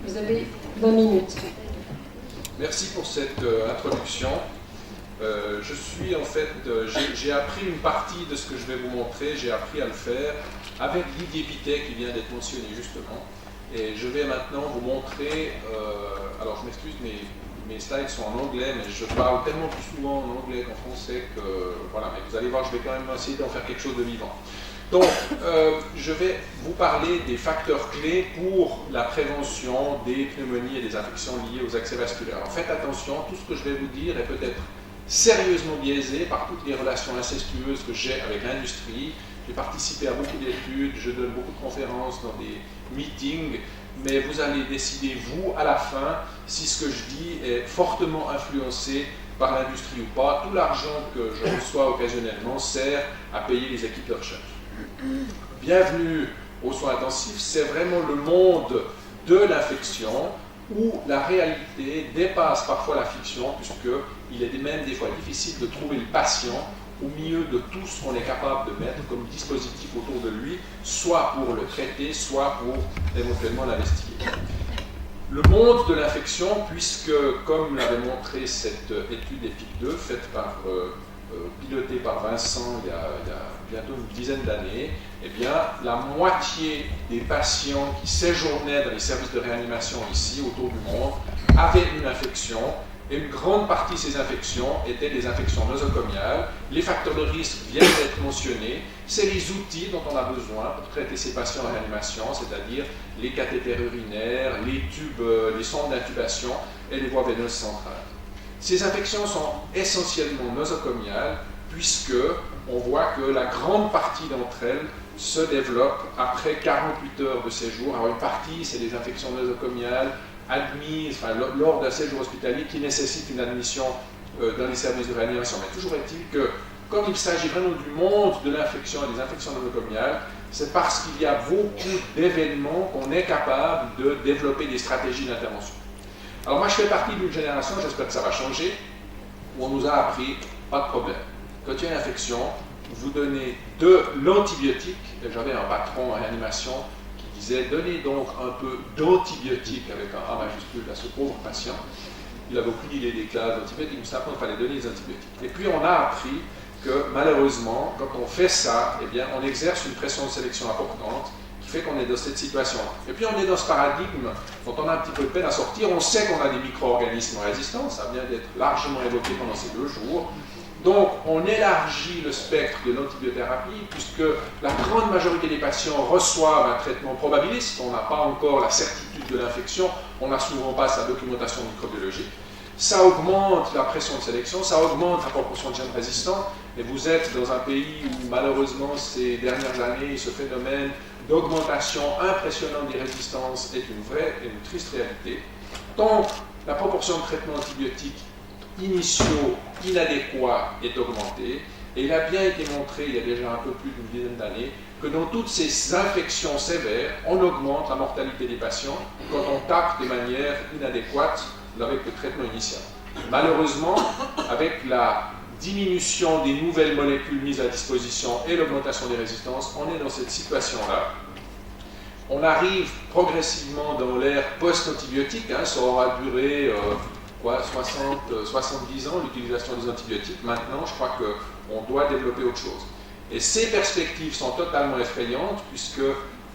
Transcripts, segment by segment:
Vous avez 20 minutes. Merci pour cette introduction. Je suis en fait, j'ai appris une partie de ce que je vais vous montrer, j'ai appris à le faire avec Didier Pittet qui vient d'être mentionné justement. Et je vais maintenant vous montrer, alors je m'excuse, mes slides sont en anglais, mais je parle tellement plus souvent en anglais qu'en français que, voilà, mais vous allez voir, je vais quand même essayer d'en faire quelque chose de vivant. Donc, je vais vous parler des facteurs clés pour la prévention des pneumonies et des infections liées aux accès vasculaires. Alors faites attention, tout ce que je vais vous dire est peut-être sérieusement biaisé par toutes les relations incestueuses que j'ai avec l'industrie. J'ai participé à beaucoup d'études, je donne beaucoup de conférences dans des meetings, mais vous allez décider, vous, à la fin, si ce que je dis est fortement influencé par l'industrie ou pas. Tout l'argent que je reçois occasionnellement sert à payer les équipes de recherche. Bienvenue aux soins intensifs, c'est vraiment le monde de l'infection où la réalité dépasse parfois la fiction, puisqu'il est même des fois difficile de trouver le patient au milieu de tout ce qu'on est capable de mettre comme dispositif autour de lui, soit pour le traiter, soit pour éventuellement l'investiguer. Le monde de l'infection, puisque, comme l'avait montré cette étude EPIC2, pilotée par Vincent il y a bientôt une dizaine d'années, eh bien, la moitié des patients qui séjournaient dans les services de réanimation ici, autour du monde, avaient une infection, et une grande partie de ces infections étaient des infections nosocomiales. Les facteurs de risque viennent d'être mentionnés. C'est les outils dont on a besoin pour traiter ces patients en réanimation, c'est-à-dire les cathéters urinaires, les tubes, les sondes d'intubation et les voies veineuses centrales. Ces infections sont essentiellement nosocomiales, puisque on voit que la grande partie d'entre elles se développe après 48 heures de séjour. Alors une partie, c'est des infections nosocomiales admises lors d'un séjour hospitalier qui nécessite une admission dans les services de réanimation. Mais toujours est-il que, comme il s'agit vraiment du monde de l'infection et des infections nosocomiales, c'est parce qu'il y a beaucoup d'événements qu'on est capable de développer des stratégies d'intervention. Alors moi, je fais partie d'une génération, j'espère que ça va changer, où on nous a appris, pas de problème. Quand il y a une infection, vous donnez de l'antibiotique. J'avais un patron en réanimation qui disait, donnez donc un peu d'antibiotique avec un A majuscule à ce pauvre patient. Il n'avait aucune idée des classes d'antibiotiques, mais simplement il fallait donner des antibiotiques. Et puis on a appris que malheureusement, quand on fait ça, eh bien, on exerce une pression de sélection importante qui fait qu'on est dans cette situation. Et puis on est dans ce paradigme dont on a un petit peu de peine à sortir. On sait qu'on a des micro-organismes résistants, ça vient d'être largement évoqué pendant ces 2 jours. Donc, on élargit le spectre de l'antibiothérapie, puisque la grande majorité des patients reçoivent un traitement probabiliste. On n'a pas encore la certitude de l'infection, on n'a souvent pas sa documentation microbiologique. Ça augmente la pression de sélection, ça augmente la proportion de gènes résistants, et vous êtes dans un pays où, malheureusement, ces dernières années, ce phénomène d'augmentation impressionnante des résistances est une vraie et une triste réalité. Donc, la proportion de traitements antibiotiques initiaux inadéquats est augmentée, et il a bien été montré il y a déjà un peu plus d'une dizaine d'années que dans toutes ces infections sévères, on augmente la mortalité des patients quand on tape de manière inadéquate avec le traitement initial. Malheureusement, avec la diminution des nouvelles molécules mises à disposition et l'augmentation des résistances, on est dans cette situation-là. On arrive progressivement dans l'ère post-antibiotique, ça aura duré 70 ans l'utilisation des antibiotiques. Maintenant, je crois qu'on doit développer autre chose. Et ces perspectives sont totalement effrayantes, puisque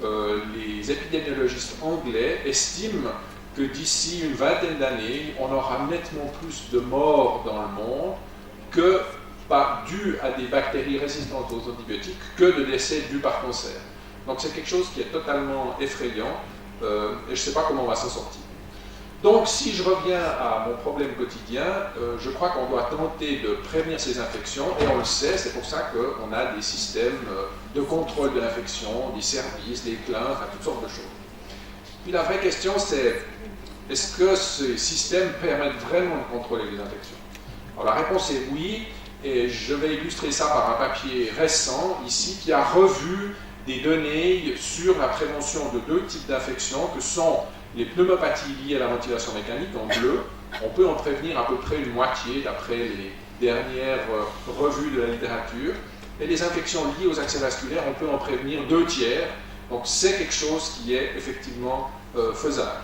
les épidémiologistes anglais estiment que d'ici une vingtaine d'années, on aura nettement plus de morts dans le monde que dus à des bactéries résistantes aux antibiotiques que de décès dus par cancer. Donc c'est quelque chose qui est totalement effrayant et je ne sais pas comment on va s'en sortir. Donc si je reviens à mon problème quotidien, je crois qu'on doit tenter de prévenir ces infections, et on le sait, c'est pour ça qu'on a des systèmes de contrôle de l'infection, des services, des clins, enfin toutes sortes de choses. Puis la vraie question c'est, est-ce que ces systèmes permettent vraiment de contrôler les infections? Alors la réponse est oui, et je vais illustrer ça par un papier récent ici qui a revu des données sur la prévention de 2 types d'infections que sont les pneumopathies liées à la ventilation mécanique en bleu. On peut en prévenir à peu près une moitié d'après les dernières revues de la littérature. Et les infections liées aux accès vasculaires, on peut en prévenir 2 tiers. Donc c'est quelque chose qui est effectivement faisable.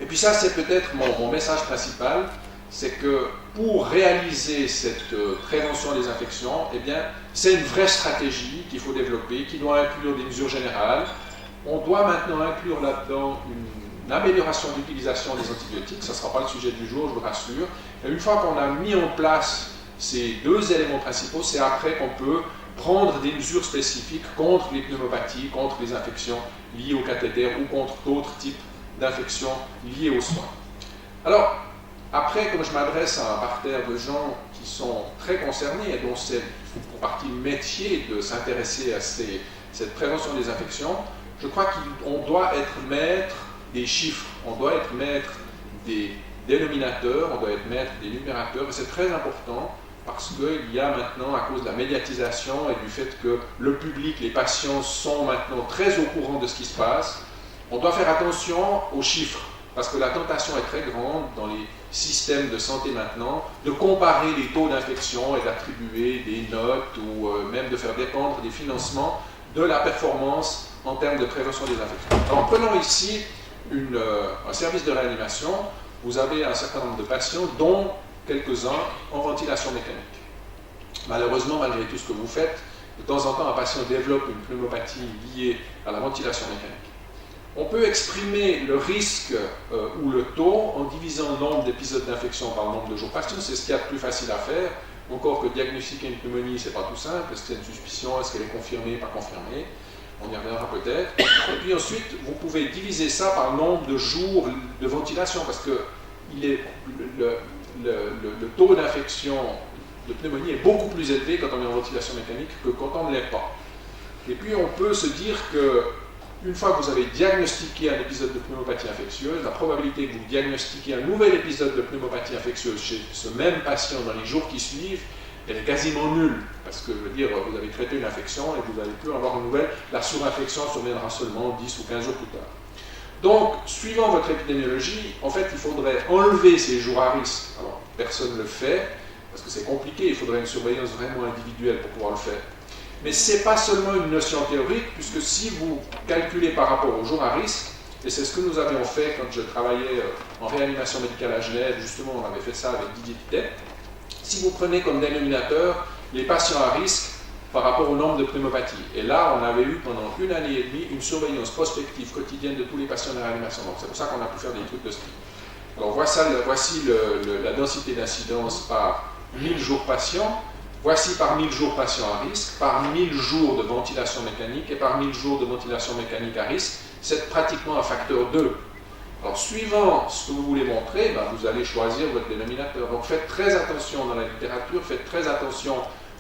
Et puis ça, c'est peut-être mon message principal, c'est que pour réaliser cette prévention des infections, eh bien, c'est une vraie stratégie qu'il faut développer, qui doit inclure des mesures générales. On doit maintenant inclure là-dedans une amélioration d'utilisation des antibiotiques, ça ne sera pas le sujet du jour, je vous rassure. Et une fois qu'on a mis en place ces deux éléments principaux, c'est après qu'on peut prendre des mesures spécifiques contre les pneumopathies, contre les infections liées au cathéter ou contre d'autres types d'infections liées aux soins. Alors, après, comme je m'adresse à un parterre de gens qui sont très concernés et dont c'est pour partie métier de s'intéresser à cette prévention des infections, je crois qu'on doit être maître des chiffres, on doit être maître des dénominateurs, on doit être maître des numérateurs, et c'est très important parce qu'il y a maintenant, à cause de la médiatisation et du fait que le public, les patients sont maintenant très au courant de ce qui se passe, on doit faire attention aux chiffres, parce que la tentation est très grande dans les systèmes de santé maintenant, de comparer les taux d'infection et d'attribuer des notes ou même de faire dépendre des financements de la performance en termes de prévention des infections. Alors prenons ici un service de réanimation, vous avez un certain nombre de patients, dont quelques-uns en ventilation mécanique. Malheureusement, malgré tout ce que vous faites, de temps en temps un patient développe une pneumopathie liée à la ventilation mécanique. On peut exprimer le risque ou le taux en divisant le nombre d'épisodes d'infection par le nombre de jours patients. C'est ce qu'il y a de plus facile à faire. Encore que diagnostiquer une pneumonie, c'est pas tout simple. Est-ce que c'est une suspicion? Est-ce qu'elle est confirmée, pas confirmée? On y reviendra peut-être. Et puis ensuite, vous pouvez diviser ça par le nombre de jours de ventilation, parce que le taux d'infection de pneumonie est beaucoup plus élevé quand on est en ventilation mécanique que quand on ne l'est pas. Et puis on peut se dire que une fois que vous avez diagnostiqué un épisode de pneumopathie infectieuse, la probabilité que vous diagnostiquiez un nouvel épisode de pneumopathie infectieuse chez ce même patient dans les jours qui suivent, elle est quasiment nulle. Parce que, je veux dire, vous avez traité une infection et vous n'allez plus avoir une nouvelle. La surinfection surviendra seulement 10 ou 15 jours plus tard. Donc, suivant votre épidémiologie, en fait, il faudrait enlever ces jours à risque. Alors, personne ne le fait, parce que c'est compliqué, il faudrait une surveillance vraiment individuelle pour pouvoir le faire. Mais ce n'est pas seulement une notion théorique, puisque si vous calculez par rapport aux jours à risque, et c'est ce que nous avions fait quand je travaillais en réanimation médicale à Genève, justement on avait fait ça avec Didier Pittet, si vous prenez comme dénominateur les patients à risque par rapport au nombre de pneumopathies. Et là, on avait eu pendant 1 année et demie une surveillance prospective quotidienne de tous les patients de réanimation. Donc c'est pour ça qu'on a pu faire des trucs de ce type. Alors voici la densité d'incidence par 1000 jours patients. Voici par 1000 jours patients à risque, par 1000 jours de ventilation mécanique et par 1000 jours de ventilation mécanique à risque, c'est pratiquement un facteur 2. Alors, suivant ce que vous voulez montrer, vous allez choisir votre dénominateur. Donc, faites très attention dans la littérature, faites très attention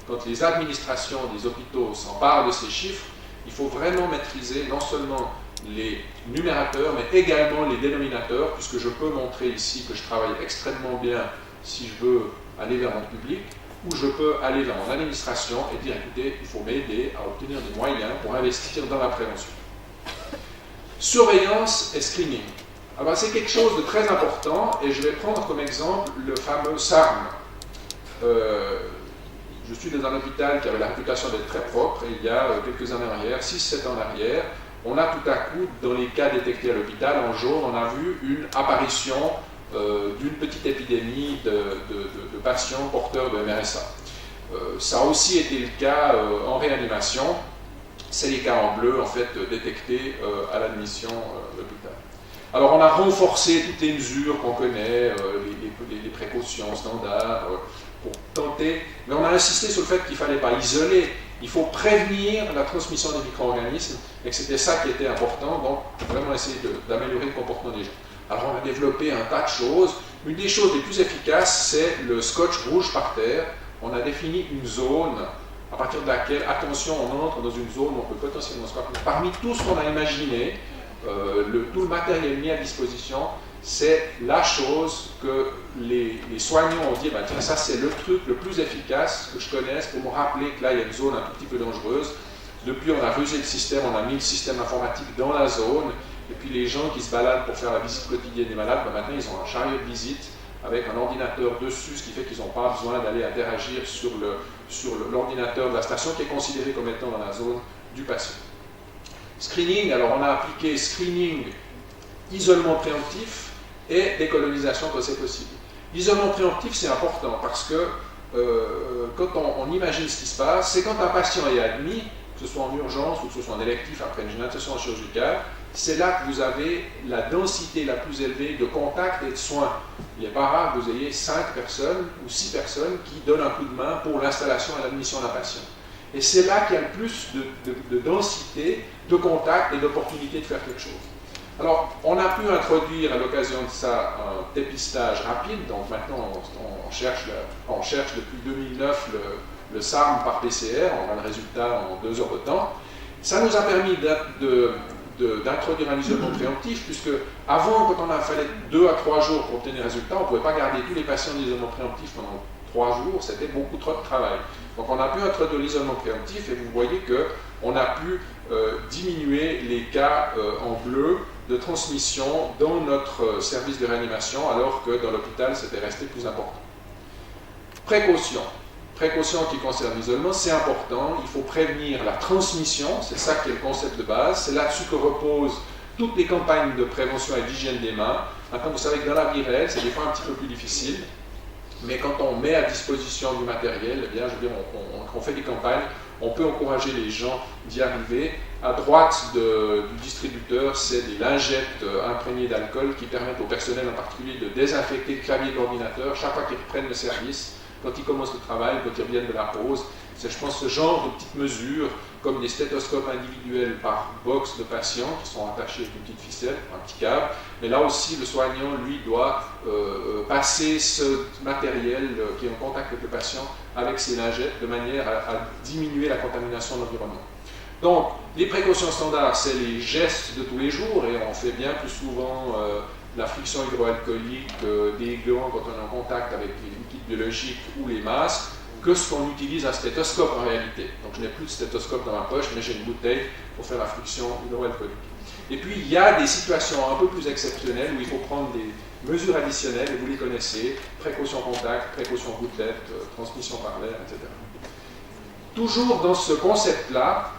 quand les administrations des hôpitaux s'emparent de ces chiffres. Il faut vraiment maîtriser non seulement les numérateurs, mais également les dénominateurs, puisque je peux montrer ici que je travaille extrêmement bien si je veux aller vers mon public, ou je peux aller vers mon administration et dire, écoutez, il faut m'aider à obtenir des moyens pour investir dans la prévention. Surveillance et screening. Alors, c'est quelque chose de très important, et je vais prendre comme exemple le fameux SARM. Je suis dans un hôpital qui avait la réputation d'être très propre, et il y a quelques années en arrière, 6-7 ans en arrière, on a tout à coup, dans les cas détectés à l'hôpital, en jaune, on a vu une apparition d'une petite épidémie de patients porteurs de MRSA. Ça a aussi été le cas en réanimation. C'est les cas en bleu, en fait, détectés à l'admission à l'hôpital. Alors, on a renforcé toutes les mesures qu'on connaît, les précautions standards, pour tenter, mais on a insisté sur le fait qu'il ne fallait pas isoler, il faut prévenir la transmission des micro-organismes, et que c'était ça qui était important, donc vraiment essayer d'améliorer le comportement des gens. Alors on a développé un tas de choses. Une des choses les plus efficaces, c'est le scotch rouge par terre. On a défini une zone à partir de laquelle, attention, on entre dans une zone où on peut potentiellement se rappeler. Parmi tout ce qu'on a imaginé, tout le matériel mis à disposition, c'est la chose que les soignants ont dit, tiens, ça c'est le truc le plus efficace que je connaisse pour me rappeler que là il y a une zone un tout petit peu dangereuse. Depuis, on a rusé le système, on a mis le système informatique dans la zone. Et puis les gens qui se baladent pour faire la visite quotidienne des malades, maintenant ils ont un chariot de visite avec un ordinateur dessus, ce qui fait qu'ils n'ont pas besoin d'aller interagir sur l'ordinateur de la station qui est considéré comme étant dans la zone du patient. Screening, alors on a appliqué screening isolement préemptif et décolonisation quand c'est possible. L'isolement préemptif, c'est important parce que quand on imagine ce qui se passe, c'est quand un patient est admis, que ce soit en urgence ou que ce soit en électif après une intervention chirurgicale, c'est là que vous avez la densité la plus élevée de contacts et de soins. Il n'est pas rare que vous ayez 5 personnes ou 6 personnes qui donnent un coup de main pour l'installation et l'admission d'un patient. Et c'est là qu'il y a le plus de densité, de contacts et d'opportunités de faire quelque chose. Alors, on a pu introduire à l'occasion de ça un dépistage rapide, donc maintenant on cherche depuis 2009 le SARM par PCR, on a le résultat en 2 heures de temps. Ça nous a permis d'introduire un isolement préemptif, puisque avant, quand on a fallu 2 à 3 jours pour obtenir les résultats, on ne pouvait pas garder tous les patients d'isolement préemptif pendant 3 jours, c'était beaucoup trop de travail. Donc on a pu introduire l'isolement préemptif et vous voyez qu'on a pu diminuer les cas en bleu de transmission dans notre service de réanimation, alors que dans l'hôpital c'était resté plus important. Précaution. Précaution qui concerne l'isolement, c'est important, il faut prévenir la transmission, c'est ça qui est le concept de base, c'est là-dessus que reposent toutes les campagnes de prévention et d'hygiène des mains. Maintenant vous savez que dans la vie réelle, c'est des fois un petit peu plus difficile, mais quand on met à disposition du matériel, eh bien, je veux dire, on fait des campagnes, on peut encourager les gens d'y arriver. À droite du distributeur, c'est des lingettes imprégnées d'alcool qui permettent au personnel en particulier de désinfecter le clavier de l'ordinateur chaque fois qu'ils reprennent le service, quand ils commencent le travail, quand ils reviennent de la pause. C'est, je pense, ce genre de petites mesures, comme des stéthoscopes individuels par box de patients qui sont attachés avec une petite ficelle, un petit câble. Mais là aussi, le soignant, lui, doit passer ce matériel qui est en contact avec le patient avec ses lingettes de manière à diminuer la contamination de l'environnement. Donc, les précautions standards, c'est les gestes de tous les jours, et on fait bien plus souvent la friction hydroalcoolique des gants quand on est en contact avec les liquides biologiques ou les masques, que ce qu'on utilise un stéthoscope en réalité. Donc je n'ai plus de stéthoscope dans ma poche, mais j'ai une bouteille pour faire la friction hydroalcoolique. Et puis il y a des situations un peu plus exceptionnelles où il faut prendre des mesures additionnelles, et vous les connaissez, précaution contact, précaution gouttelette, transmission par l'air, etc. Toujours dans ce concept-là,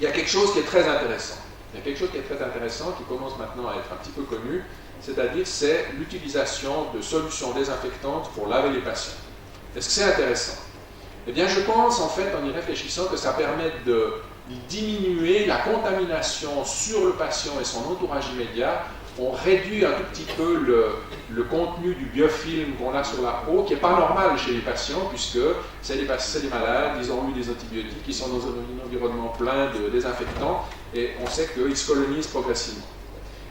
il y a quelque chose qui est très intéressant. Il y a quelque chose qui est très intéressant, qui commence maintenant à être un petit peu connu, c'est-à-dire c'est l'utilisation de solutions désinfectantes pour laver les patients. Est-ce que c'est intéressant? Eh bien, je pense, en fait, en y réfléchissant, que ça permet de diminuer la contamination sur le patient et son entourage immédiat. On réduit un tout petit peu le contenu du biofilm qu'on a sur la peau, qui n'est pas normal chez les patients, puisque c'est des malades, ils ont eu des antibiotiques, ils sont dans un environnement plein de désinfectants, et on sait qu'ils se colonisent progressivement.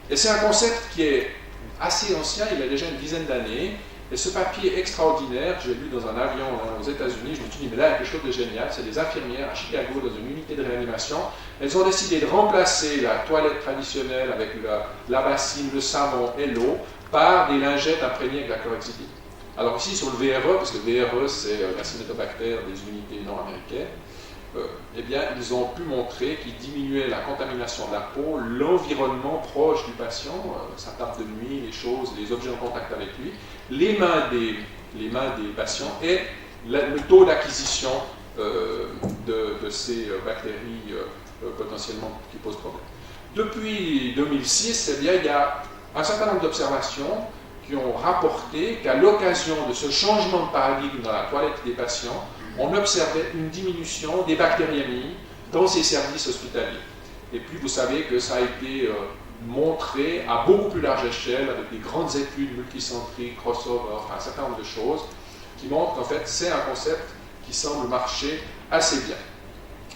Et c'est un concept qui est assez ancien, il a déjà une dizaine d'années. Et ce papier extraordinaire, j'ai lu dans un avion aux États-Unis, je me suis dit, mais là, il y a quelque chose de génial, c'est des infirmières à Chicago, dans une unité de réanimation. Elles ont décidé de remplacer la toilette traditionnelle avec la bassine, le savon et l'eau par des lingettes imprégnées avec la chlorhexidine. Alors ici, sur le VRE, parce que le VRE, c'est la cyanobactère des unités nord-américaines, eh bien, ils ont pu montrer qu'ils diminuaient la contamination de la peau, l'environnement proche du patient, sa table de nuit, les choses, les objets en contact avec lui, les mains des patients et le taux d'acquisition de ces bactéries potentiellement qui posent problème. Depuis 2006, eh bien, il y a un certain nombre d'observations qui ont rapporté qu'à l'occasion de ce changement de paradigme dans la toilette des patients, on observait une diminution des bactériémies dans ces services hospitaliers. Et puis vous savez que ça a été montré à beaucoup plus large échelle avec des grandes études multicentriques, crossover, enfin, un certain nombre de choses qui montrent qu'en fait c'est un concept qui semble marcher assez bien.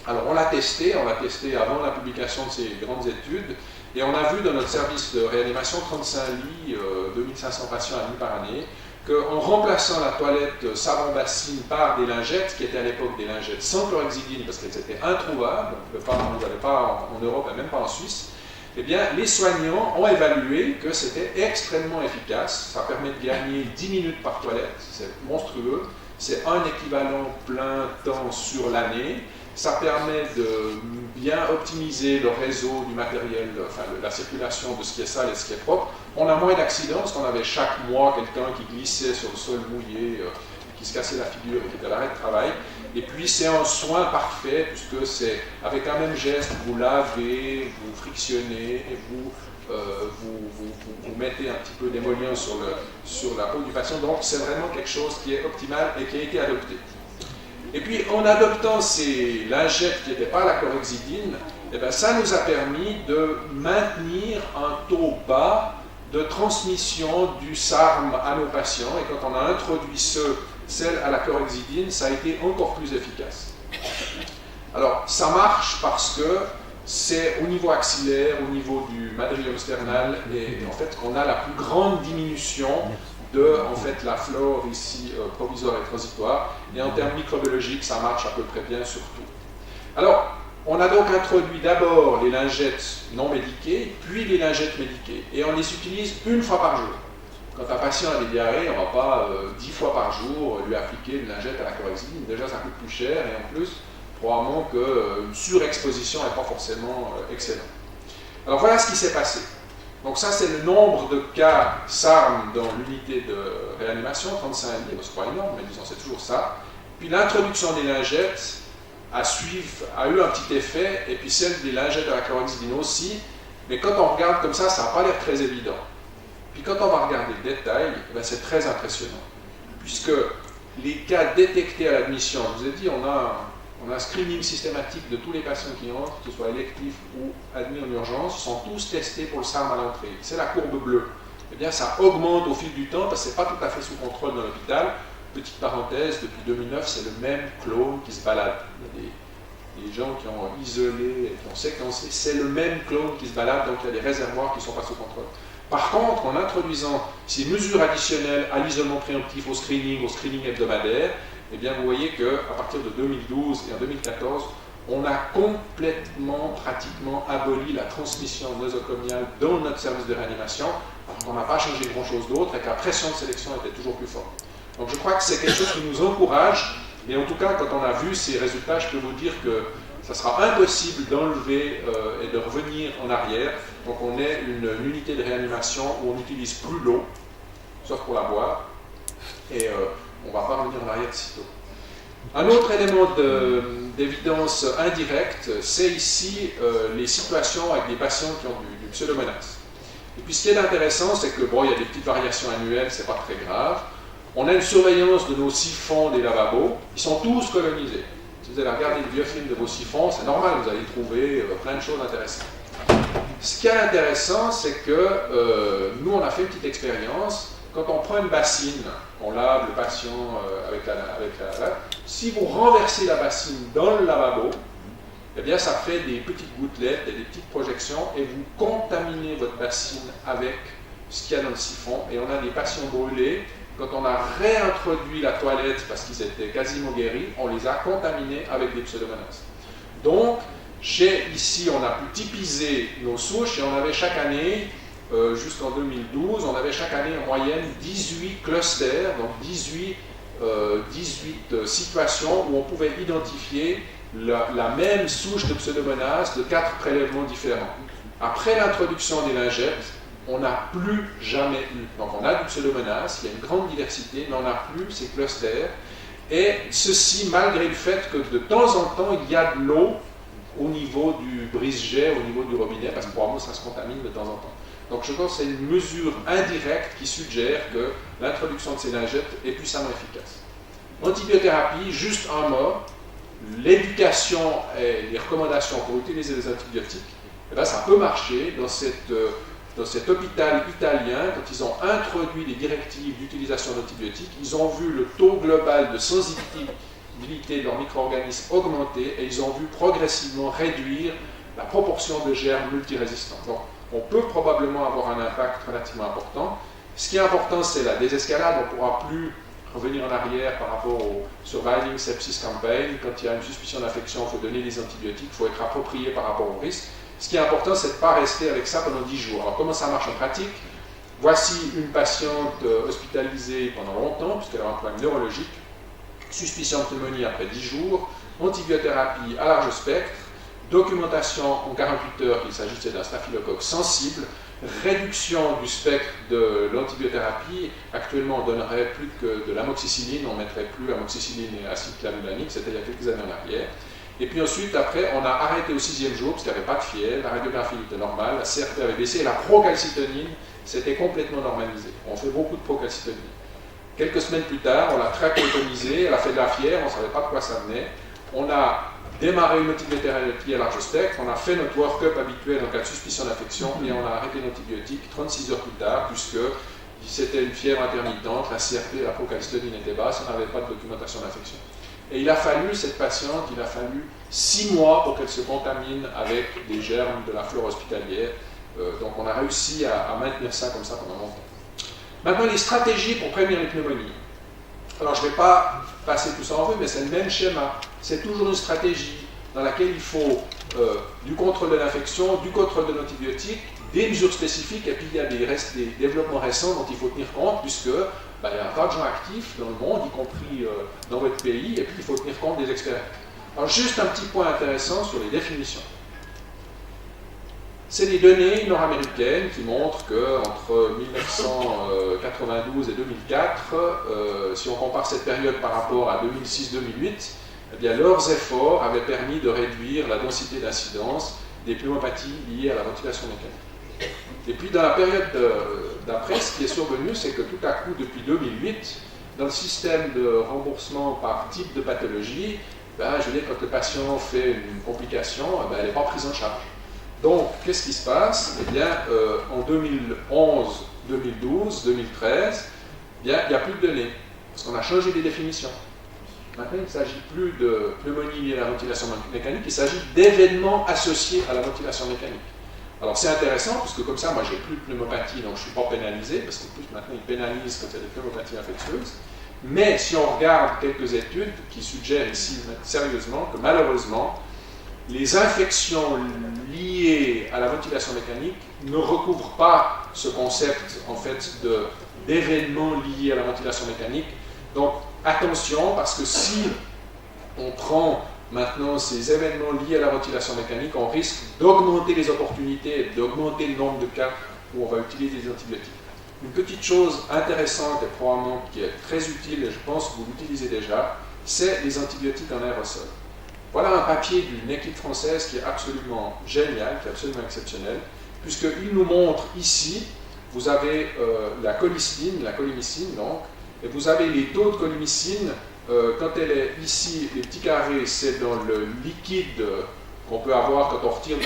Alors on l'a testé avant la publication de ces grandes études, et on a vu dans notre service de réanimation 35 lits, 2500 patients admis par année, qu'en remplaçant la toilette savon-bassine par des lingettes, qui étaient à l'époque des lingettes sans chlorhexidine, parce qu'elles étaient introuvables, on ne les avait pas en Europe et même pas en Suisse, eh bien, les soignants ont évalué que c'était extrêmement efficace. Ça permet de gagner 10 minutes par toilette, c'est monstrueux, c'est un équivalent plein temps sur l'année. Ça permet de bien optimiser le réseau du matériel, enfin la circulation de ce qui est sale et ce qui est propre. On a moins d'accidents parce qu'on avait chaque mois quelqu'un qui glissait sur le sol mouillé, qui se cassait la figure et qui était à l'arrêt de travail. Et puis c'est un soin parfait puisque c'est avec un même geste, vous lavez, vous frictionnez et vous vous mettez un petit peu d'émollient sur la peau du patient. Donc c'est vraiment quelque chose qui est optimal et qui a été adopté. Et puis en adoptant ces lingettes qui n'étaient pas la chlorhexidine, eh bien, ça nous a permis de maintenir un taux bas de transmission du SARM à nos patients. Et quand on a introduit celle à la chlorhexidine, ça a été encore plus efficace. Alors ça marche parce que c'est au niveau axillaire, au niveau du madrium sternal, et en fait qu'on a la plus grande diminution de la flore ici provisoire et transitoire. Et en termes microbiologiques, ça marche à peu près bien surtout. Alors, on a donc introduit d'abord les lingettes non médiquées, puis les lingettes médiquées. Et on les utilise une fois par jour. Quand un patient a des diarrhées, on ne va pas 10 fois par jour lui appliquer une lingette à la chlorhexidine. Déjà, ça coûte plus cher, et en plus, probablement qu'une surexposition n'est pas forcément excellente. Alors voilà ce qui s'est passé. Donc ça, c'est le nombre de cas SARM dans l'unité de réanimation, 35 000, c'est pas énorme, mais disons c'est toujours ça. Puis l'introduction des lingettes a eu un petit effet, et puis celle des lingettes à la chlorhexidine aussi, mais quand on regarde comme ça n'a pas l'air très évident. Puis quand on va regarder le détail, c'est très impressionnant, puisque les cas détectés à l'admission, je vous ai dit, on a un screening systématique de tous les patients qui entrent, que ce soit électifs ou admis en urgence, sont tous testés pour le SARM à l'entrée. C'est la courbe bleue. Eh bien, ça augmente au fil du temps parce que ce n'est pas tout à fait sous contrôle dans l'hôpital. Petite parenthèse, depuis 2009, c'est le même clone qui se balade. Il y a des gens qui ont isolé, qui ont séquencé, c'est le même clone qui se balade, donc il y a des réservoirs qui ne sont pas sous contrôle. Par contre, en introduisant ces mesures additionnelles à l'isolement préemptif, au screening hebdomadaire, eh bien, vous voyez qu'à partir de 2012 et en 2014, on a complètement, pratiquement aboli la transmission nosocomiale dans notre service de réanimation, alors qu'on n'a pas changé grand-chose d'autre et que la pression de sélection était toujours plus forte. Donc je crois que c'est quelque chose qui nous encourage, et en tout cas, quand on a vu ces résultats, je peux vous dire que ça sera impossible d'enlever et de revenir en arrière. Donc on est une unité de réanimation où on n'utilise plus l'eau, sauf pour la boire, et on ne va pas revenir en arrière de sitôt. Un autre élément d'évidence indirecte, c'est ici les situations avec des patients qui ont du pseudomonas. Et puis ce qui est intéressant, c'est que bon, il y a des petites variations annuelles, c'est pas très grave. On a une surveillance de nos siphons des lavabos, ils sont tous colonisés. Si vous allez regarder le vieux film de vos siphons, c'est normal, vous allez trouver plein de choses intéressantes. Ce qui est intéressant, c'est que nous, on a fait une petite expérience. Quand on prend une bassine, on lave le patient avec la lave. Si vous renversez la bassine dans le lavabo, eh bien, ça fait des petites gouttelettes et des petites projections et vous contaminez votre bassine avec ce qu'il y a dans le siphon. Et on a des patients brûlés. Quand on a réintroduit la toilette parce qu'ils étaient quasiment guéris, on les a contaminés avec des pseudomonas. Donc, ici, on a pu typiser nos souches et on avait chaque année, jusqu'en 2012, on avait chaque année en moyenne 18 clusters, donc 18 situations où on pouvait identifier la même souche de pseudomonas de 4 prélèvements différents. Après l'introduction des lingettes, on n'a plus jamais eu. Donc on a du pseudomonas, il y a une grande diversité, mais on n'a plus ces clusters. Et ceci malgré le fait que de temps en temps, il y a de l'eau au niveau du brise-jet, au niveau du robinet, parce que probablement ça se contamine de temps en temps. Donc je pense que c'est une mesure indirecte qui suggère que l'introduction de ces lingettes est puissamment efficace. Antibiothérapie, juste un mot, l'éducation et les recommandations pour utiliser les antibiotiques, eh bien, ça peut marcher dans cet hôpital italien. Quand ils ont introduit les directives d'utilisation d'antibiotiques, ils ont vu le taux global de sensibilité de leurs micro-organismes augmenter et ils ont vu progressivement réduire la proportion de germes multirésistants. Donc, on peut probablement avoir un impact relativement important. Ce qui est important, c'est la désescalade. On ne pourra plus revenir en arrière par rapport au Surviving Sepsis Campaign. Quand il y a une suspicion d'infection, il faut donner des antibiotiques, il faut être approprié par rapport au risque. Ce qui est important, c'est de ne pas rester avec ça pendant 10 jours. Alors, comment ça marche en pratique? Voici une patiente hospitalisée pendant longtemps, puisqu'elle a un problème neurologique, suspicion de pneumonie après 10 jours, antibiothérapie à large spectre, documentation en 48 heures qu'il s'agissait d'un staphylocoque sensible, réduction du spectre de l'antibiothérapie. Actuellement, on ne donnerait plus que de l'amoxicilline, on ne mettrait plus amoxicilline et acide clavulanique, c'était il y a quelques années en arrière. Et puis ensuite, après, on a arrêté au 6e jour, parce qu'il n'y avait pas de fièvre, la radiographie était normale, la CRP avait baissé, et la procalcitonine s'était complètement normalisée. On fait beaucoup de procalcitonine. Quelques semaines plus tard, on l'a trachéotomisée, elle a fait de la fièvre, on ne savait pas de quoi ça venait. On a démarré une antibiothérapie à large spectre, on a fait notre work-up habituel en cas de suspicion d'infection, et on a arrêté l'antibiotique 36 heures plus tard, puisque c'était une fièvre intermittente, la CRP, la procalcitonine était basse, on n'avait pas de documentation d'infection. Et il a fallu, cette patiente, il a fallu 6 mois pour qu'elle se contamine avec des germes de la flore hospitalière. Donc on a réussi à maintenir ça comme ça pendant longtemps. Maintenant, les stratégies pour prévenir les pneumonies. Alors je ne vais pas passer tout ça en revue, mais c'est le même schéma. C'est toujours une stratégie dans laquelle il faut du contrôle de l'infection, du contrôle de l'antibiotique, des mesures spécifiques, et puis il y a des développements récents dont il faut tenir compte, puisque il y a un tas de gens actifs dans le monde, y compris dans votre pays, et puis il faut tenir compte des expériences. Alors juste un petit point intéressant sur les définitions. C'est des données nord-américaines qui montrent qu'entre 1992 et 2004, si on compare cette période par rapport à 2006-2008, eh bien, leurs efforts avaient permis de réduire la densité d'incidence des pneumopathies liées à la ventilation mécanique. Et puis dans la période d'après, ce qui est survenu, c'est que tout à coup, depuis 2008, dans le système de remboursement par type de pathologie, je veux dire, quand le patient fait une complication, elle n'est pas prise en charge. Donc, qu'est-ce qui se passe? Eh bien, en 2011, 2012, 2013, il n'y a plus de données, parce qu'on a changé les définitions. Maintenant, il ne s'agit plus de pneumonie liée à la ventilation mécanique, il s'agit d'événements associés à la ventilation mécanique. Alors, c'est intéressant, parce que comme ça, moi, j'ai plus de pneumopathie, donc je ne suis pas pénalisé, parce qu'en plus, maintenant, ils pénalisent quand il y a des pneumopathies infectieuses. Mais si on regarde quelques études qui suggèrent ici, sérieusement, que malheureusement, les infections liées à la ventilation mécanique ne recouvrent pas ce concept en fait d'événements liés à la ventilation mécanique. Donc attention, parce que si on prend maintenant ces événements liés à la ventilation mécanique, on risque d'augmenter les opportunités, d'augmenter le nombre de cas où on va utiliser des antibiotiques. Une petite chose intéressante et probablement qui est très utile, et je pense que vous l'utilisez déjà, c'est les antibiotiques en aérosol. Voilà un papier d'une équipe française qui est absolument génial, qui est absolument exceptionnel, puisqu'il nous montre ici, vous avez la colimycine donc, et vous avez les taux de colimycine, quand elle est ici, les petits carrés, c'est dans le liquide qu'on peut avoir quand on retire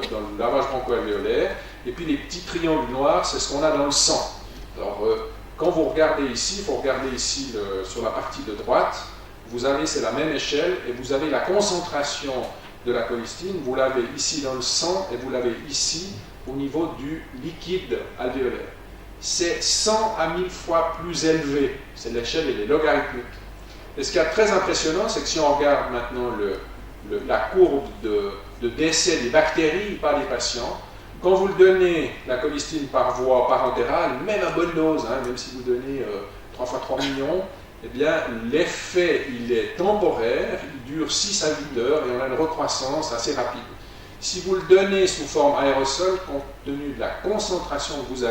dans le lavage broncho-alvéolaire, et puis les petits triangles noirs, c'est ce qu'on a dans le sang. Alors, quand vous regardez ici, il faut regarder ici sur la partie de droite, vous avez, c'est la même échelle, et vous avez la concentration de la colistina, vous l'avez ici dans le sang, et vous l'avez ici au niveau du liquide alvéolaire. C'est 100 à 1000 fois plus élevé, c'est l'échelle, elle est logarithmique. Et ce qui est très impressionnant, c'est que si on regarde maintenant la courbe de décès des bactéries par les patients, quand vous le donnez, la colistina par voie parentérale, même à bonne dose, même si vous donnez 3 fois 3 millions, eh bien, l'effet, il est temporaire, il dure 6 à 8 heures et on a une recroissance assez rapide. Si vous le donnez sous forme aérosol, compte tenu de la concentration que vous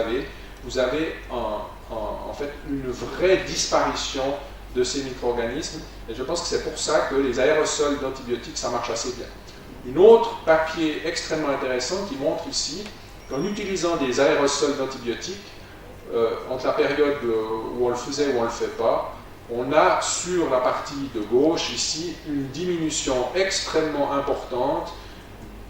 avez en fait une vraie disparition de ces micro-organismes. Et je pense que c'est pour ça que les aérosols d'antibiotiques, ça marche assez bien. Un autre papier extrêmement intéressant qui montre ici qu'en utilisant des aérosols d'antibiotiques, entre la période où on le faisait et où on ne le fait pas, on a sur la partie de gauche ici une diminution extrêmement importante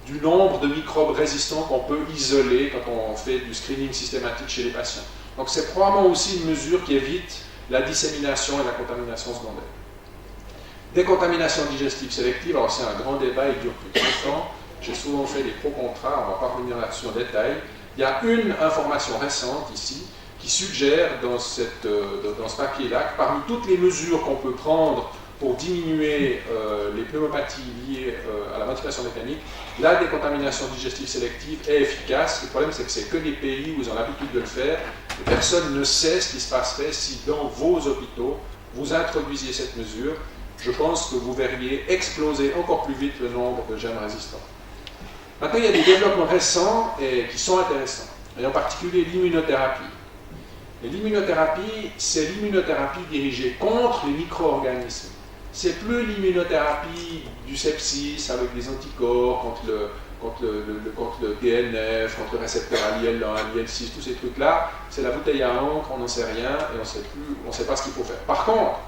du nombre de microbes résistants qu'on peut isoler quand on fait du screening systématique chez les patients. Donc c'est probablement aussi une mesure qui évite la dissémination et la contamination secondaire. Décontamination digestive sélective, alors c'est un grand débat, il dure plus de 30 ans. J'ai souvent fait des pro-contrats, on ne va pas revenir là-dessus en détail. Il y a une information récente ici qui suggère dans ce papier-là que parmi toutes les mesures qu'on peut prendre pour diminuer les pneumopathies liées à la ventilation mécanique, la décontamination digestive sélective est efficace. Le problème, c'est que c'est que des pays où ils ont l'habitude de le faire. Et personne ne sait ce qui se passerait si dans vos hôpitaux, vous introduisiez cette mesure. Je pense que vous verriez exploser encore plus vite le nombre de germes résistants. Maintenant, il y a des développements récents qui sont intéressants, et en particulier l'immunothérapie. Et l'immunothérapie, c'est l'immunothérapie dirigée contre les micro-organismes. c'est plus l'immunothérapie du sepsis avec des anticorps contre le TNF, contre le récepteur IL-1, IL-6, tous ces trucs-là. C'est la bouteille à encre, on n'en sait rien et on ne sait pas ce qu'il faut faire. Par contre,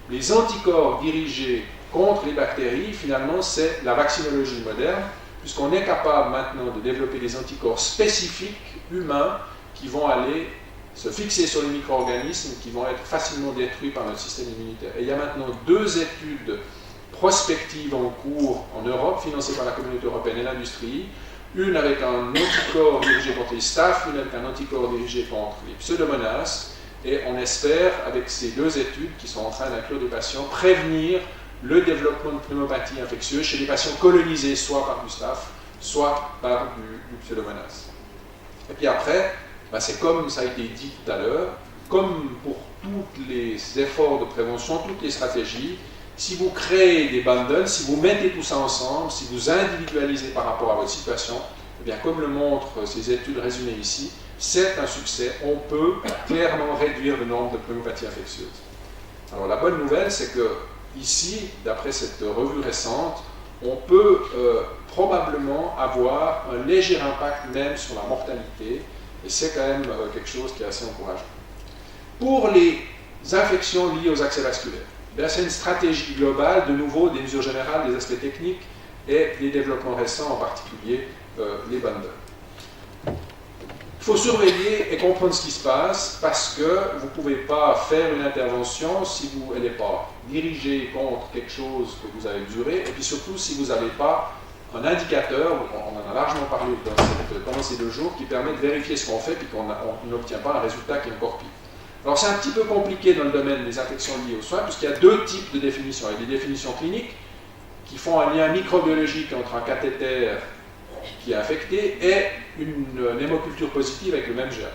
les anticorps dirigés contre les bactéries, finalement, c'est la vaccinologie moderne, puisqu'on est capable maintenant de développer des anticorps spécifiques humains qui vont aller se fixer sur les micro-organismes qui vont être facilement détruits par notre système immunitaire. Et il y a maintenant 2 études prospectives en cours en Europe, financées par la communauté européenne et l'industrie, une avec un anticorps dirigé contre les staphes, une avec un anticorps dirigé contre les pseudomonas, et on espère, avec ces 2 études qui sont en train d'inclure des patients, prévenir le développement de pneumopathie infectieuse chez les patients colonisés soit par du staph, soit par du pseudomonas. Et puis après, c'est comme ça a été dit tout à l'heure, comme pour tous les efforts de prévention, toutes les stratégies, si vous créez des bundles, si vous mettez tout ça ensemble, si vous individualisez par rapport à votre situation, eh bien, comme le montrent ces études résumées ici, c'est un succès. On peut clairement réduire le nombre de pneumopathies infectieuses. Alors la bonne nouvelle, c'est que ici, d'après cette revue récente, on peut probablement avoir un léger impact même sur la mortalité, et c'est quand même quelque chose qui est assez encourageant. Pour les infections liées aux accès vasculaires, c'est une stratégie globale, de nouveau, des mesures générales, des aspects techniques et des développements récents, en particulier les bundles. Il faut surveiller et comprendre ce qui se passe parce que vous ne pouvez pas faire une intervention si elle n'est pas dirigée contre quelque chose que vous avez mesuré, et puis surtout si vous n'avez pas un indicateur, on en a largement parlé pendant ces 2 jours, qui permet de vérifier ce qu'on fait et qu'on n'obtient pas un résultat qui est encore pire. Alors c'est un petit peu compliqué dans le domaine des infections liées aux soins, puisqu'il y a 2 types de définitions. Il y a des définitions cliniques qui font un lien microbiologique entre un cathéter qui est infecté et une hémoculture positive avec le même germe.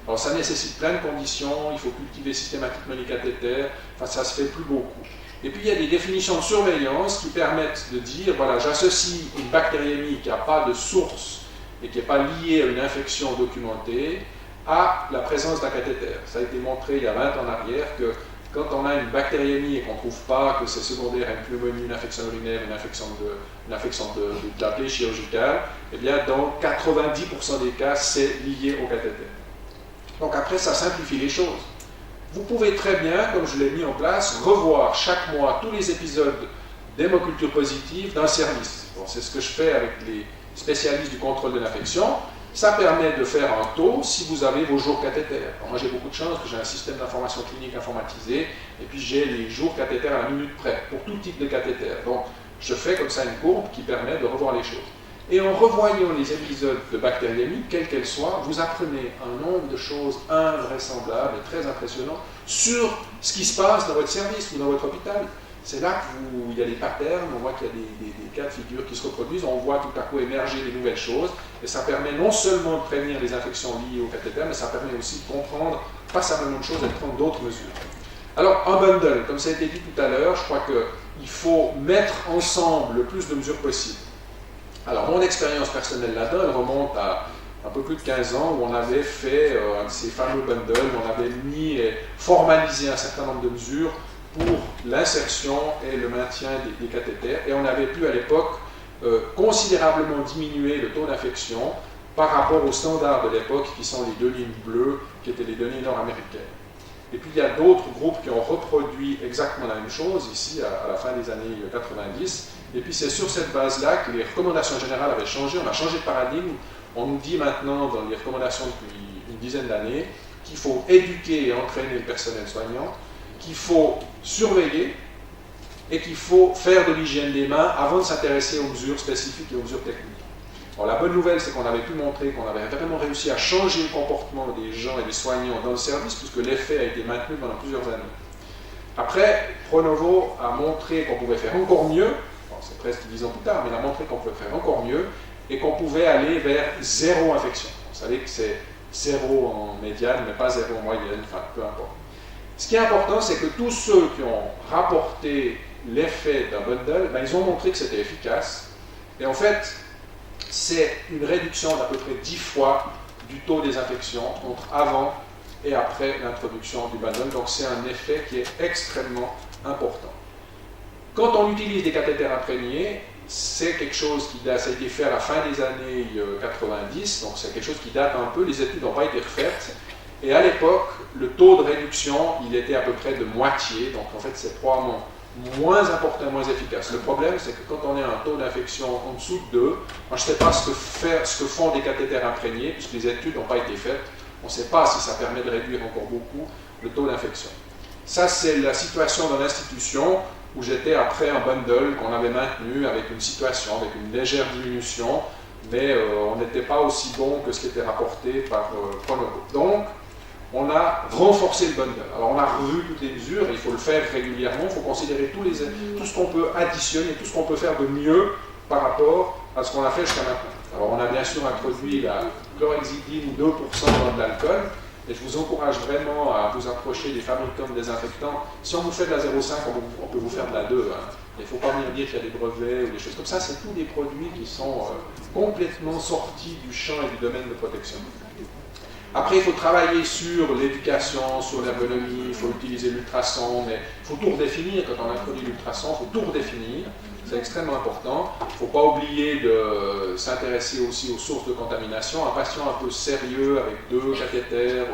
Alors ça nécessite plein de conditions, il faut cultiver systématiquement les cathéters, ça se fait plus beaucoup. Et puis il y a des définitions de surveillance qui permettent de dire, voilà, j'associe une bactériémie qui n'a pas de source et qui n'est pas liée à une infection documentée à la présence d'un cathéter. Ça a été montré il y a 20 ans en arrière que quand on a une bactériémie et qu'on ne trouve pas que c'est secondaire à une pneumonie, une infection urinaire, une infection de la plaie chirurgicale, eh bien dans 90% des cas, c'est lié au cathéter. Donc après, ça simplifie les choses. Vous pouvez très bien, comme je l'ai mis en place, revoir chaque mois tous les épisodes d'hémoculture positive d'un service. Bon, c'est ce que je fais avec les spécialistes du contrôle de l'infection. Ça permet de faire un taux si vous avez vos jours cathéters. Moi, j'ai beaucoup de chance que j'ai un système d'information clinique informatisé, et puis j'ai les jours cathéters à la minute près, pour tout type de cathéter. Donc, je fais comme ça une courbe qui permet de revoir les choses. Et en revoyant les épisodes de bactériémie, quelles qu'elles soient, vous apprenez un nombre de choses invraisemblables et très impressionnantes sur ce qui se passe dans votre service ou dans votre hôpital. C'est là qu'il y a des patterns, on voit qu'il y a des cas de figure qui se reproduisent, on voit tout à coup émerger des nouvelles choses, et ça permet non seulement de prévenir les infections liées au cathéter, mais ça permet aussi de comprendre, face à la même chose, et de prendre d'autres mesures. Alors, un bundle, comme ça a été dit tout à l'heure, je crois qu'il faut mettre ensemble le plus de mesures possible. Alors, mon expérience personnelle là-dedans, elle remonte à un peu plus de 15 ans, où on avait fait un de ces fameux bundles, où on avait mis et formalisé un certain nombre de mesures pour l'insertion et le maintien des cathéters, et on avait pu à l'époque considérablement diminuer le taux d'infection par rapport aux standards de l'époque, qui sont les 2 lignes bleues, qui étaient les données nord-américaines. Et puis il y a d'autres groupes qui ont reproduit exactement la même chose, ici à la fin des années 90, et puis c'est sur cette base-là que les recommandations générales avaient changé, on a changé de paradigme. On nous dit maintenant dans les recommandations depuis une dizaine d'années qu'il faut éduquer et entraîner le personnel soignant, qu'il faut surveiller et qu'il faut faire de l'hygiène des mains avant de s'intéresser aux mesures spécifiques et aux mesures techniques. Alors la bonne nouvelle, c'est qu'on avait pu montrer qu'on avait vraiment réussi à changer le comportement des gens et des soignants dans le service, puisque l'effet a été maintenu pendant plusieurs années. Après, Pronovo a montré qu'on pouvait faire encore mieux, bon, c'est presque 10 ans plus tard, mais il a montré qu'on pouvait faire encore mieux et qu'on pouvait aller vers 0 infection. Vous savez que c'est 0 en médiane, mais pas 0 en moyenne, enfin peu importe. Ce qui est important, c'est que tous ceux qui ont rapporté l'effet d'un bundle, ils ont montré que c'était efficace. Et en fait, c'est une réduction d'à peu près 10 fois du taux des infections entre avant et après l'introduction du bundle. Donc c'est un effet qui est extrêmement important. Quand on utilise des cathéters imprégnés, c'est quelque chose ça a été fait à la fin des années 90, donc c'est quelque chose qui date un peu, les études n'ont pas été refaites. Et à l'époque, le taux de réduction, il était à peu près de moitié, donc en fait c'est probablement moins important, moins efficace. Le problème, c'est que quand on a un taux d'infection en dessous de 2, moi je ne sais pas ce que font des cathéters imprégnés, puisque les études n'ont pas été faites, on ne sait pas si ça permet de réduire encore beaucoup le taux d'infection. Ça, c'est la situation dans l'institution où j'étais après un bundle qu'on avait maintenu avec une situation, avec une légère diminution, mais on n'était pas aussi bon que ce qui était rapporté par Pronovo. Donc, on a renforcé le bundle. Alors, on a revu toutes les mesures, et il faut le faire régulièrement, il faut considérer tout ce qu'on peut additionner, tout ce qu'on peut faire de mieux par rapport à ce qu'on a fait jusqu'à maintenant. Alors, on a bien sûr introduit la chlorhexidine 2% dans de l'alcool, et je vous encourage vraiment à vous approcher des fabricants de désinfectants. Si on vous fait de la 0,5, on peut vous faire de la 2. Hein. Il ne faut pas venir dire qu'il y a des brevets ou des choses comme ça. C'est tous des produits qui sont complètement sortis du champ et du domaine de protection. Après, il faut travailler sur l'éducation, sur l'ergonomie, il faut utiliser l'ultrason, mais il faut tout redéfinir. Quand on introduit l'ultrason, il faut tout redéfinir. C'est extrêmement important. Il ne faut pas oublier de s'intéresser aussi aux sources de contamination. Un patient un peu sérieux avec 2 cathéters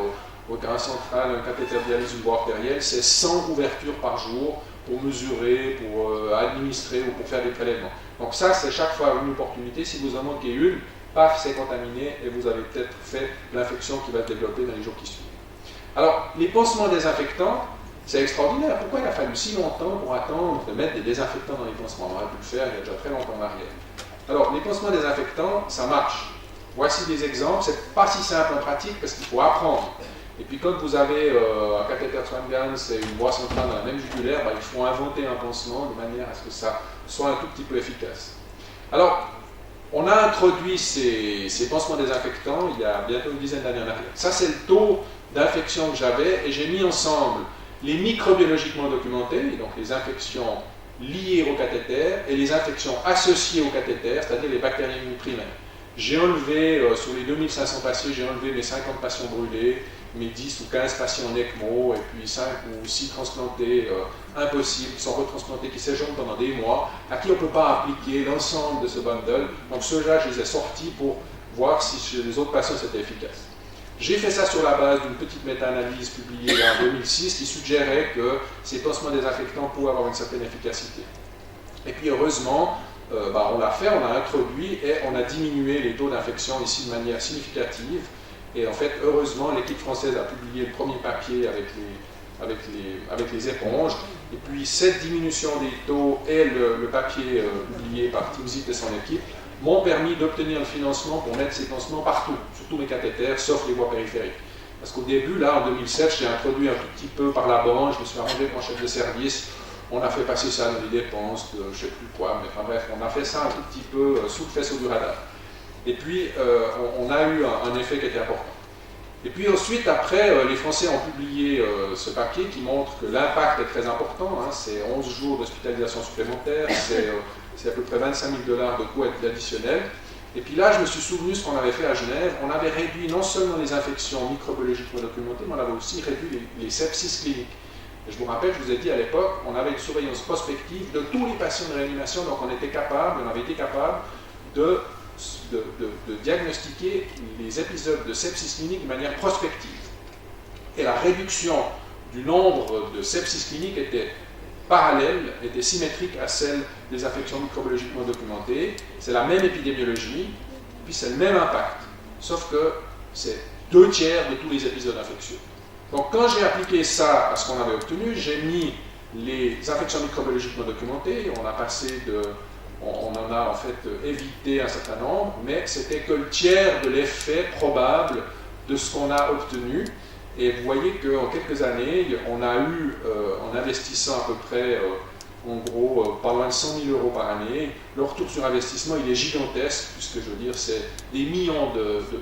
au terrain central, un cathéter de dialyse, une voie artérielle, c'est 100 ouvertures par jour pour mesurer, pour administrer ou pour faire des prélèvements. Donc ça, c'est chaque fois une opportunité. Si vous en manquez une, paf, c'est contaminé et vous avez peut-être fait l'infection qui va se développer dans les jours qui suivent. Alors, les pansements désinfectants, c'est extraordinaire. Pourquoi il a fallu si longtemps pour attendre de mettre des désinfectants dans les pansements? On aurait pu le faire il y a déjà très longtemps en arrière. Alors, les pansements désinfectants, ça marche. Voici des exemples. C'est pas si simple en pratique parce qu'il faut apprendre. Et puis, quand vous avez un cathéter Swan-Ganz et une voie centrale dans la même jugulaire, il faut inventer un pansement de manière à ce que ça soit un tout petit peu efficace. Alors, on a introduit ces pansements désinfectants il y a bientôt une dizaine d'années en arrière. Ça, c'est le taux d'infection que j'avais et j'ai mis ensemble les microbiologiquement documentés, donc les infections liées au cathéter, et les infections associées au cathéter, c'est-à-dire les bactériémies primaires. J'ai enlevé, sur les 2500 patients, j'ai enlevé mes 50 patients brûlés, mes 10 ou 15 patients en ECMO, et puis 5 ou 6 transplantés impossibles, qui sont retransplantés, qui séjournent pendant des mois, à qui on ne peut pas appliquer l'ensemble de ce bundle. Donc ceux-là, je les ai sortis pour voir si chez les autres patients c'était efficace. J'ai fait ça sur la base d'une petite méta-analyse publiée en 2006 qui suggérait que ces pansements désinfectants pouvaient avoir une certaine efficacité. Et puis heureusement, on l'a fait, on a introduit et on a diminué les taux d'infection ici de manière significative. Et en fait, heureusement, l'équipe française a publié le premier papier avec les éponges. Et puis cette diminution des taux et le papier publié par Tim Zitt et son équipe m'ont permis d'obtenir le financement pour mettre ces pansements partout, sur tous mes cathéters, sauf les voies périphériques. Parce qu'au début, là, en 2007, j'ai introduit un tout petit peu par la banque, je me suis arrangé avec mon chef de service, on a fait passer ça dans les dépenses de je ne sais plus quoi, mais enfin bref, on a fait ça un tout petit peu sous le faisceau du radar. Et puis, on a eu un effet qui était important. Et puis ensuite, après, les Français ont publié ce papier qui montre que l'impact est très important, hein, c'est 11 jours d'hospitalisation supplémentaire, c'est à peu près 25 000 $ de coûts additionnels. Et puis là, je me suis souvenu ce qu'on avait fait à Genève. On avait réduit non seulement les infections microbiologiquement documentées, mais on avait aussi réduit les sepsis cliniques. Et je vous rappelle, je vous ai dit à l'époque, on avait une surveillance prospective de tous les patients de réanimation, donc on avait été capable de diagnostiquer les épisodes de sepsis clinique de manière prospective. Et la réduction du nombre de sepsis cliniques était parallèle, était symétrique à celle des infections microbiologiquement documentées. C'est la même épidémiologie, puis c'est le même impact, sauf que c'est 2/3 de tous les épisodes infectieux. Donc quand j'ai appliqué ça à ce qu'on avait obtenu, j'ai mis les infections microbiologiquement documentées, on en a en fait évité un certain nombre, mais c'était que le tiers de l'effet probable de ce qu'on a obtenu. Et vous voyez qu'en quelques années, on a eu, en investissant à peu près, en gros, pas loin de 100 000 € par année, le retour sur investissement, il est gigantesque, puisque je veux dire, c'est des millions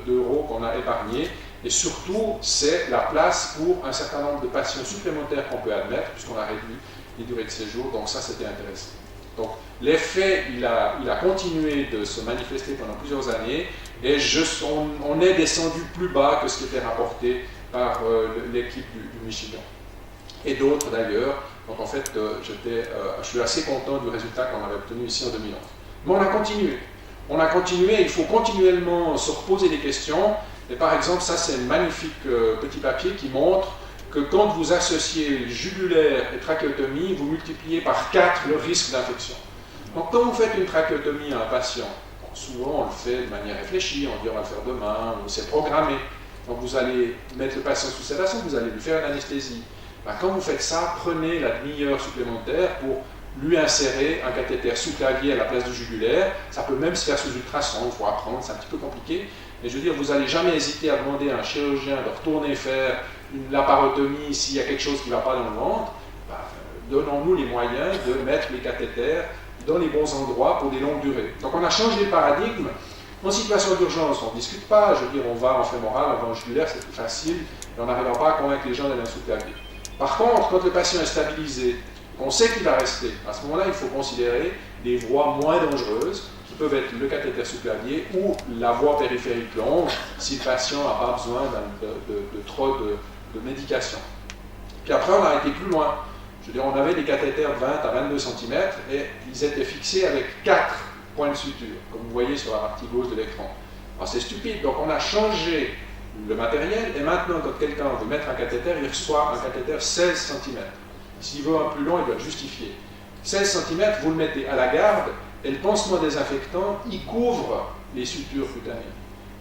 d'euros qu'on a épargnés. Et surtout, c'est la place pour un certain nombre de patients supplémentaires qu'on peut admettre, puisqu'on a réduit les durées de séjour. Donc ça, c'était intéressant. Donc l'effet, il a continué de se manifester pendant plusieurs années, et on est descendu plus bas que ce qui était rapporté par l'équipe du Michigan. et d'autres d'ailleurs. Donc en fait, je suis assez content du résultat qu'on avait obtenu ici en 2011. Mais on a continué. On a continué, il faut continuellement se reposer des questions. Et par exemple, ça c'est un magnifique petit papier qui montre que quand vous associez jugulaire et trachéotomie, vous multipliez par 4 le risque d'infection. Donc quand vous faites une trachéotomie à un patient, souvent on le fait de manière réfléchie, on dit on va le faire demain, ou c'est programmé. Donc vous allez mettre le patient sous sédation, vous allez lui faire une anesthésie. Ben, quand vous faites ça, prenez la demi-heure supplémentaire pour lui insérer un cathéter sous-clavier à la place du jugulaire. Ça peut même se faire sous ultrason, il faut apprendre, c'est un petit peu compliqué. Mais je veux dire, vous n'allez jamais hésiter à demander à un chirurgien de retourner faire une laparotomie s'il y a quelque chose qui ne va pas dans le ventre. Ben, donnons-nous les moyens de mettre les cathéters dans les bons endroits pour des longues durées. Donc on a changé le paradigme. En situation d'urgence, on ne discute pas. Je veux dire, on va en fémoral, on va en jugulaire, c'est plus facile. Et on n'arrivera pas à convaincre les gens d'aller en sous-clavier. Par contre, quand le patient est stabilisé, on sait qu'il va rester, à ce moment-là, il faut considérer des voies moins dangereuses, qui peuvent être le cathéter sous-clavier ou la voie périphérique longue, si le patient n'a pas besoin de trop de médication. Puis après, on a été plus loin. Je veux dire, on avait des cathéters de 20 à 22 cm et ils étaient fixés avec 4 points de suture, comme vous voyez sur la partie gauche de l'écran. Alors c'est stupide, donc on a changé le matériel et maintenant, quand quelqu'un veut mettre un cathéter, il reçoit un cathéter 16 cm. S'il veut un plus long, il doit le justifier. 16 cm, vous le mettez à la garde et le pansement désinfectant, il couvre les sutures cutanées.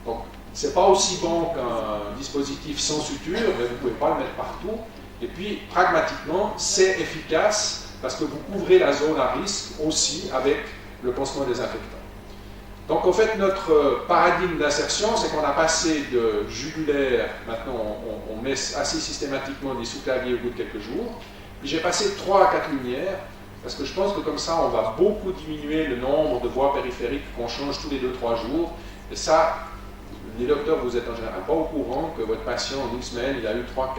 Donc, c'est pas aussi bon qu'un dispositif sans suture, mais vous ne pouvez pas le mettre partout. Et puis, pragmatiquement, c'est efficace parce que vous couvrez la zone à risque aussi avec le pansement désinfectant. Donc, en fait, notre paradigme d'insertion, c'est qu'on a passé de jugulaire, maintenant on met assez systématiquement des sous-claviers au bout de quelques jours. Puis j'ai passé de 3 à 4 lumières, parce que je pense que comme ça, on va beaucoup diminuer le nombre de voies périphériques qu'on change tous les 2-3 jours. Et ça, les docteurs, vous êtes en général pas au courant que votre patient, en une semaine, il a eu 3-4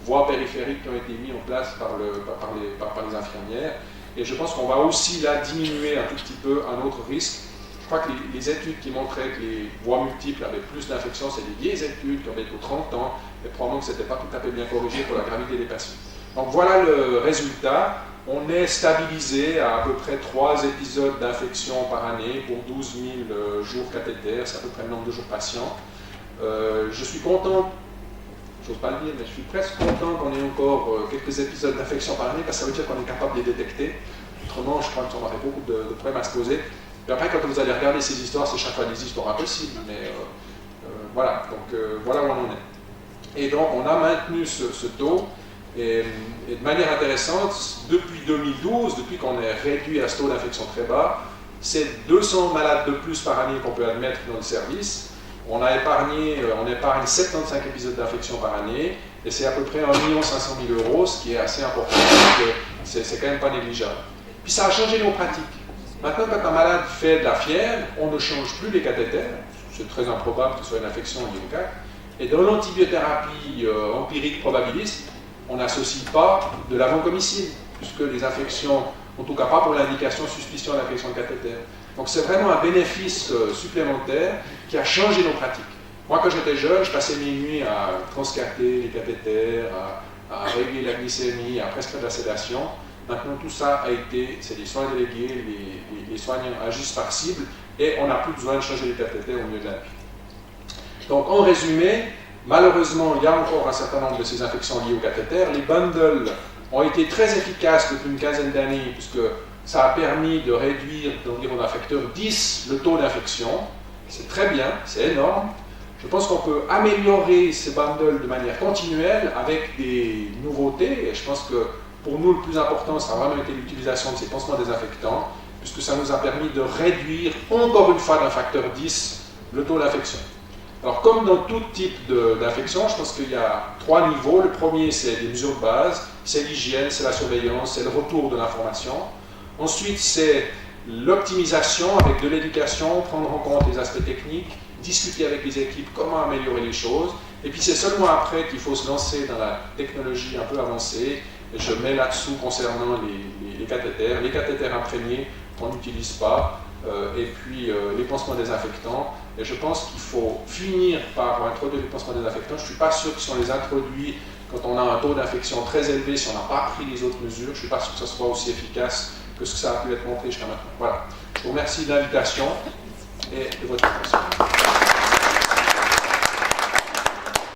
voies périphériques qui ont été mises en place par les infirmières. Et je pense qu'on va aussi là diminuer un tout petit peu un autre risque. Je crois que les études qui montraient que les voies multiples avaient plus d'infections, c'est des vieilles études qui ont été aux 30 ans, et probablement que ce n'était pas tout à fait bien corrigé pour la gravité des patients. Donc voilà le résultat. On est stabilisé à peu près 3 épisodes d'infection par année pour 12 000 jours cathéter, c'est à peu près le nombre de jours patients. Je suis content, j'ose pas le dire, mais je suis presque content qu'on ait encore quelques épisodes d'infection par année, parce que ça veut dire qu'on est capable de les détecter. Autrement, je crois qu'on aurait beaucoup de problèmes à se poser. Et après, quand vous allez regarder ces histoires, c'est chaque fois des histoires impossibles, mais voilà, donc voilà où on en est. Et donc, on a maintenu ce taux. Et de manière intéressante, depuis 2012, depuis qu'on est réduit à ce taux d'infection très bas, c'est 200 malades de plus par année qu'on peut admettre dans le service. On épargne 75 épisodes d'infection par année, et c'est à peu près 1 500 000 €, ce qui est assez important, parce que c'est quand même pas négligeable. Puis ça a changé nos pratiques. Maintenant, quand un malade fait de la fièvre, on ne change plus les cathéters, c'est très improbable que ce soit une infection liée au cas, et dans l'antibiothérapie empirique probabiliste, on n'associe pas de l'avancomycine, puisque les infections, en tout cas pas pour l'indication suspicion d'infection de cathéter. Donc c'est vraiment un bénéfice supplémentaire qui a changé nos pratiques. Moi, quand j'étais jeune, je passais mes nuits à transcater les cathéters, à régler la glycémie, à prescrire de la sédation. Maintenant, tout ça a été, c'est des soins délégués, les soignants agissent par cible, et on n'a plus besoin de changer les cathéters au milieu de la nuit. Donc en résumé, malheureusement, il y a encore un certain nombre de ces infections liées au cathéter. Les bundles ont été très efficaces depuis une quinzaine d'années, puisque ça a permis de réduire d'environ un facteur 10 le taux d'infection. C'est très bien, c'est énorme. Je pense qu'on peut améliorer ces bundles de manière continuelle avec des nouveautés. Et je pense que pour nous, le plus important, ça a vraiment été l'utilisation de ces pansements désinfectants, puisque ça nous a permis de réduire encore une fois d'un facteur 10 le taux d'infection. Alors, comme dans tout type d'infection, je pense qu'il y a 3 niveaux. Le premier, c'est les mesures de base, c'est l'hygiène, c'est la surveillance, c'est le retour de l'information. Ensuite, c'est l'optimisation avec de l'éducation, prendre en compte les aspects techniques, discuter avec les équipes comment améliorer les choses. Et puis, c'est seulement après qu'il faut se lancer dans la technologie un peu avancée. Et je mets là-dessous concernant les cathéters. Les cathéters imprégnés, on n'utilise pas. Et puis les pansements désinfectants. Et je pense qu'il faut finir par introduire les pansements désinfectants. Je ne suis pas sûr que si on les introduit quand on a un taux d'infection très élevé, si on n'a pas pris les autres mesures, je ne suis pas sûr que ça soit aussi efficace que ce que ça a pu être montré jusqu'à maintenant. Voilà. Je vous remercie de l'invitation et de votre attention.